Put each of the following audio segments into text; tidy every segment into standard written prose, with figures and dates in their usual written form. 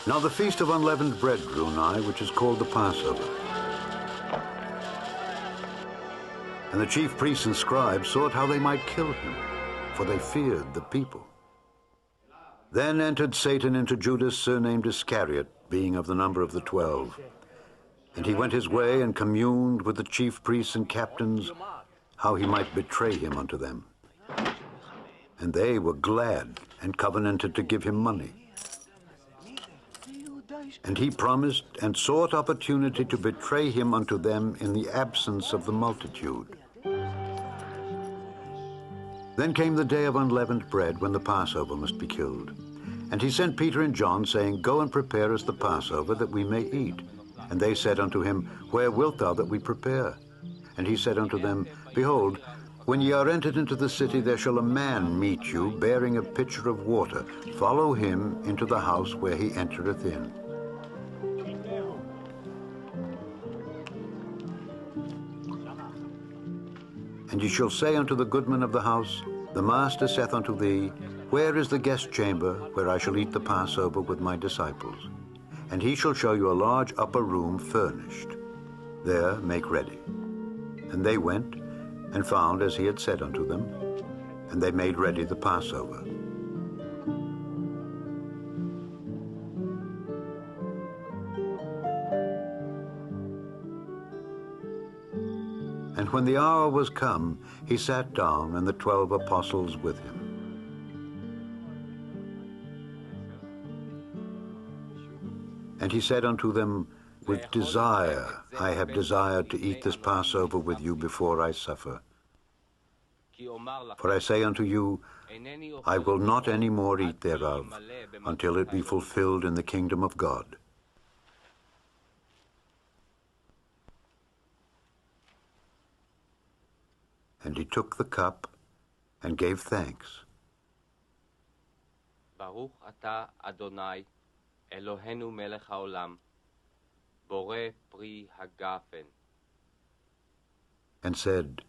Now the feast of unleavened bread drew nigh, which is called the Passover. And the chief priests and scribes sought how they might kill him, for they feared the people. Then entered Satan into Judas, surnamed Iscariot, being of the number of the 12. And he went his way and communed with the chief priests and captains, how he might betray him unto them. And they were glad and covenanted to give him money. And he promised and sought opportunity to betray him unto them in the absence of the multitude. Then came the day of unleavened bread, when the Passover must be killed. And he sent Peter and John, saying, Go and prepare us the Passover, that we may eat. And they said unto him, Where wilt thou that we prepare? And he said unto them, Behold, when ye are entered into the city, there shall a man meet you, bearing a pitcher of water. Follow him into the house where he entereth in. And ye shall say unto the goodman of the house, The master saith unto thee, Where is the guest chamber, where I shall eat the Passover with my disciples? And he shall show you a large upper room furnished. There make ready. And they went, and found as he had said unto them, and they made ready the Passover. And when the hour was come, he sat down, and the 12 apostles with him. And he said unto them, With desire I have desired to eat this Passover with you before I suffer. For I say unto you, I will not any more eat thereof, until it be fulfilled in the kingdom of God. And he took the cup and gave thanks. Baruch atah Adonai, Eloheinu melech haolam, boreh pri hagafen. And said,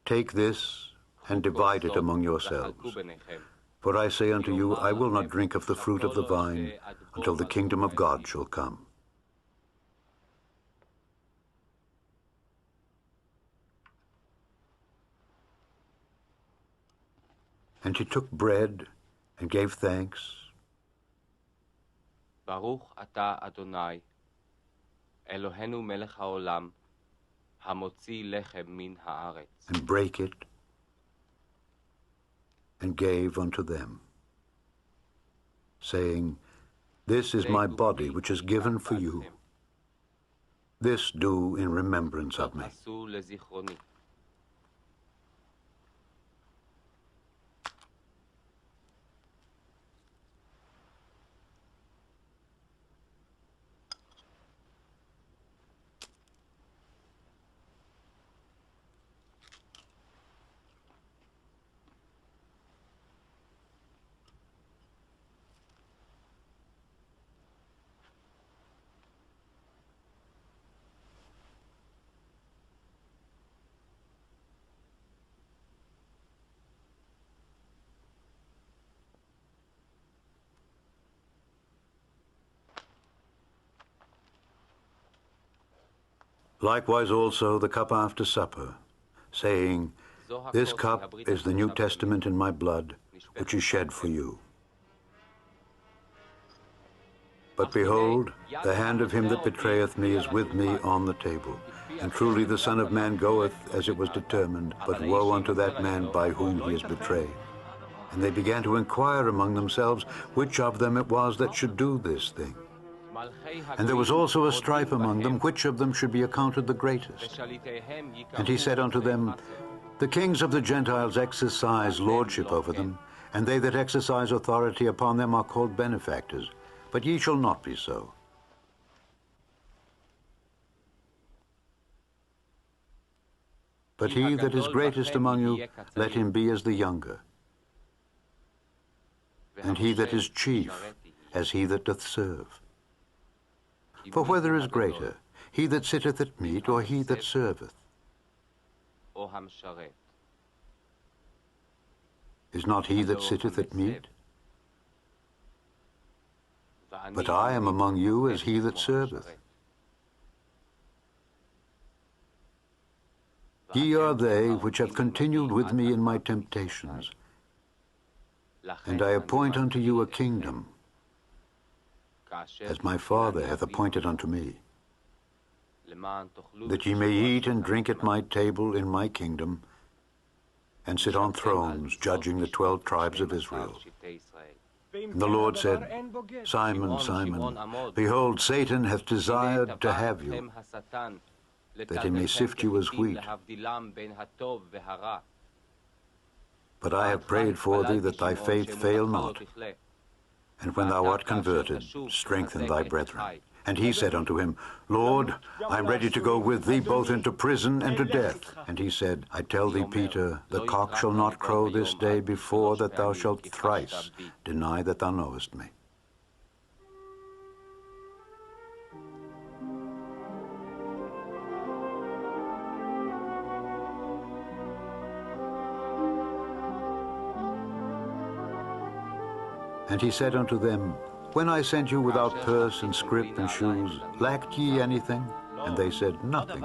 Take this and divide it among yourselves. For I say unto you, I will not drink of the fruit of the vine until the kingdom of God shall come. And he took bread and gave thanks. Baruch atah Adonai, Eloheinu melech haolam, hamotzi lechem min haaretz. And brake it, and gave unto them, saying, This is my body, which is given for you. This do in remembrance of me. Likewise also the cup after supper, saying, This cup is the New Testament in my blood, which is shed for you. But behold, the hand of him that betrayeth me is with me on the table. And truly the Son of Man goeth as it was determined, but woe unto that man by whom he is betrayed. And they began to inquire among themselves which of them it was that should do this thing. And there was also a strife among them, which of them should be accounted the greatest. And he said unto them, The kings of the Gentiles exercise lordship over them, and they that exercise authority upon them are called benefactors. But ye shall not be so. But he that is greatest among you, let him be as the younger. And he that is chief, as he that doth serve. For whether is greater, he that sitteth at meat, or he that serveth? Is not he that sitteth at meat? but I am among you as he that serveth. Ye are they which have continued with me in my temptations, and I appoint unto you a kingdom, as my Father hath appointed unto me, that ye may eat and drink at my table in my kingdom, and sit on thrones, judging the 12 tribes of Israel. And the Lord said, Simon, Simon, behold, Satan hath desired to have you, that he may sift you as wheat. But I have prayed for thee that thy faith fail not. And when thou art converted, strengthen thy brethren. And he said unto him, Lord, I am ready to go with thee both into prison and to death. And he said, I tell thee, Peter, the cock shall not crow this day before that thou shalt thrice deny that thou knowest me. And he said unto them, When I sent you without purse and scrip and shoes, lacked ye anything? And they said, Nothing.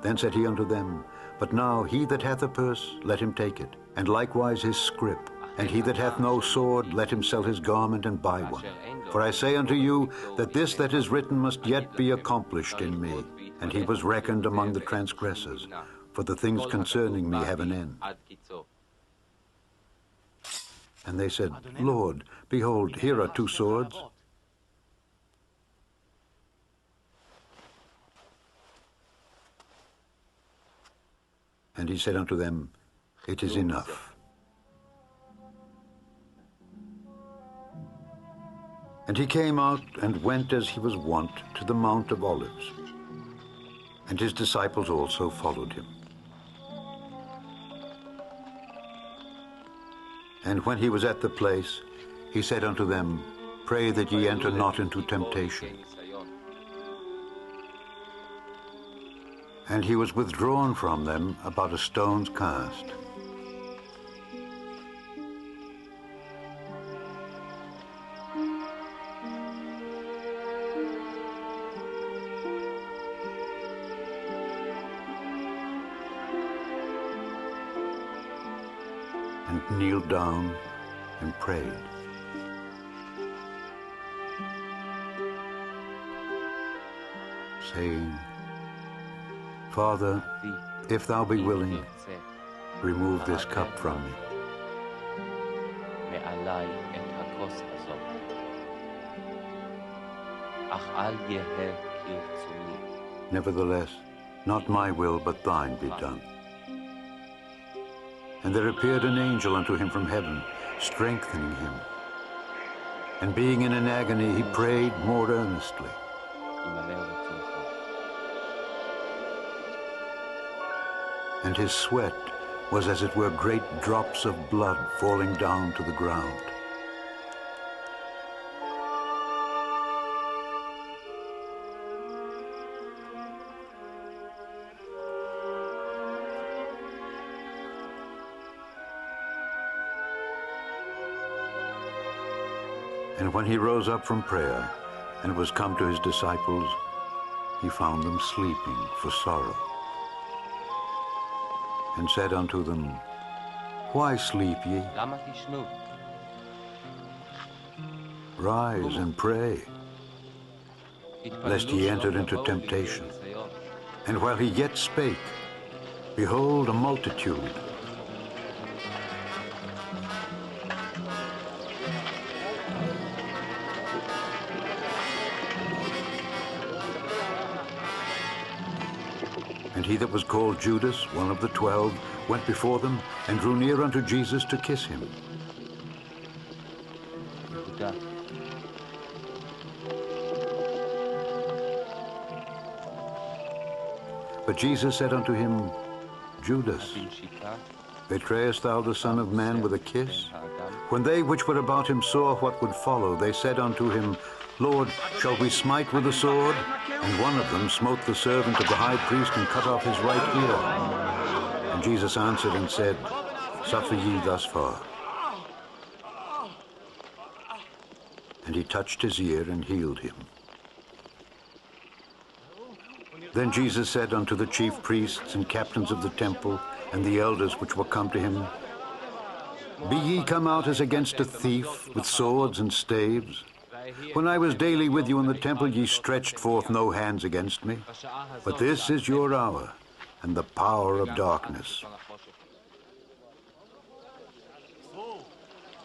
Then said he unto them, But now he that hath a purse, let him take it, and likewise his scrip. And he that hath no sword, let him sell his garment and buy one. For I say unto you, that this that is written must yet be accomplished in me. And he was reckoned among the transgressors, for the things concerning me have an end. And they said, Lord, behold, here are 2 swords. And he said unto them, It is enough. And he came out and went as he was wont to the Mount of Olives. And his disciples also followed him. And when he was at the place, he said unto them, Pray that ye enter not into temptation. And he was withdrawn from them about a stone's cast. And kneeled down and prayed. Saying, Father, if thou be willing, remove this cup from me. Nevertheless, not my will, but thine be done. And there appeared an angel unto him from heaven, strengthening him. And being in an agony, he prayed more earnestly. And his sweat was as it were great drops of blood falling down to the ground. And when he rose up from prayer and was come to his disciples, he found them sleeping for sorrow. And said unto them, Why sleep ye? Rise and pray, lest ye enter into temptation. And while he yet spake, behold, a multitude. And he that was called Judas, one of the 12, went before them, and drew near unto Jesus to kiss him. But Jesus said unto him, Judas, betrayest thou the Son of Man with a kiss? When they which were about him saw what would follow, they said unto him, Lord, shall we smite with the sword? And one of them smote the servant of the high priest and cut off his right ear. And Jesus answered and said, Suffer ye thus far. and he touched his ear and healed him. Then Jesus said unto the chief priests and captains of the temple and the elders which were come to him, Be ye come out as against a thief with swords and staves? When I was daily with you in the temple, ye stretched forth no hands against me. But this is your hour, and the power of darkness.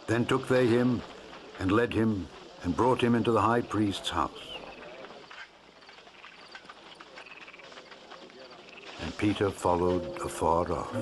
Then took they him, and led him, and brought him into the high priest's house. And Peter followed afar off.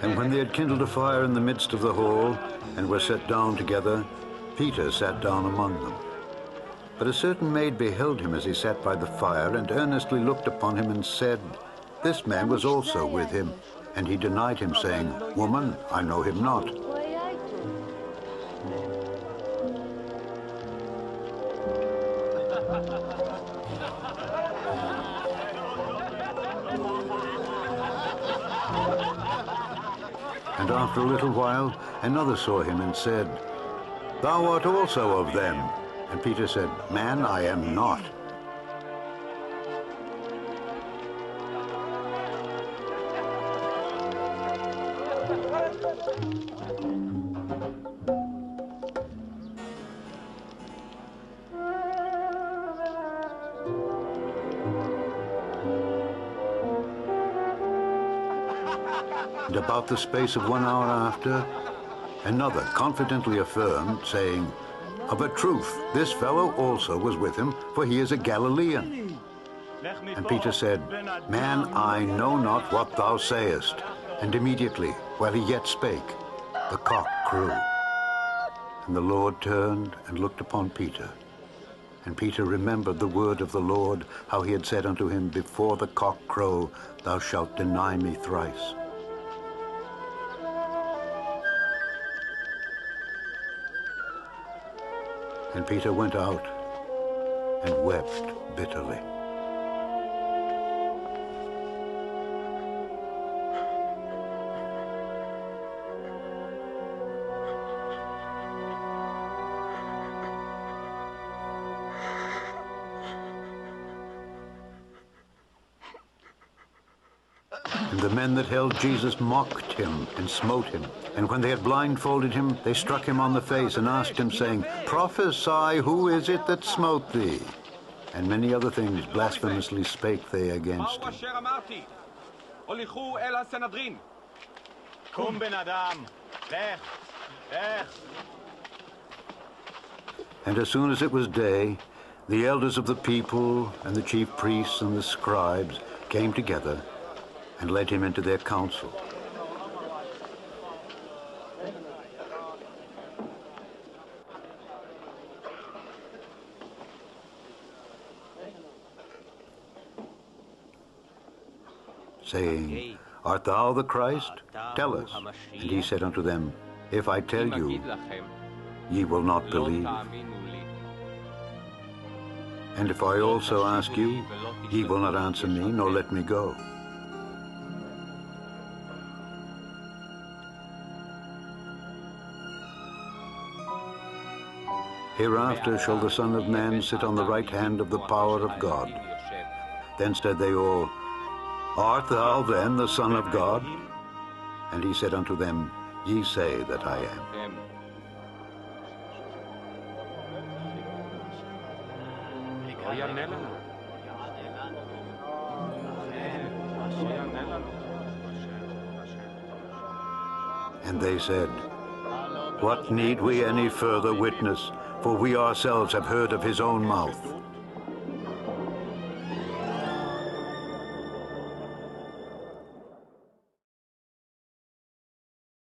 And when they had kindled a fire in the midst of the hall, and were set down together, Peter sat down among them. But a certain maid beheld him as he sat by the fire, and earnestly looked upon him, and said, This man was also with him. And he denied him, saying, Woman, I know him not. And after a little while, another saw him and said, Thou art also of them. And Peter said, Man, I am not. And about the space of 1 hour after, another confidently affirmed, saying, Of a truth, this fellow also was with him, for he is a Galilean. And Peter said, Man, I know not what thou sayest. And immediately, while he yet spake, the cock crew. And the Lord turned and looked upon Peter. And Peter remembered the word of the Lord, how he had said unto him, Before the cock crow, thou shalt deny me thrice. And Peter went out and wept bitterly. And the men that held Jesus mocked him and smote him. And when they had blindfolded him, they struck him on the face and asked him, saying, Prophesy, who is it that smote thee? And many other things blasphemously spake they against him. And as soon as it was day, the elders of the people and the chief priests and the scribes came together and led him into their council. Saying, Art thou the Christ? Tell us. And he said unto them, If I tell you, ye will not believe. And if I also ask you, ye will not answer me, nor let me go. Hereafter shall the Son of Man sit on the right hand of the power of God. Then said they all, Art thou then the Son of God? And he said unto them, Ye say that I am. And they said, What need we any further witness? For we ourselves have heard of his own mouth.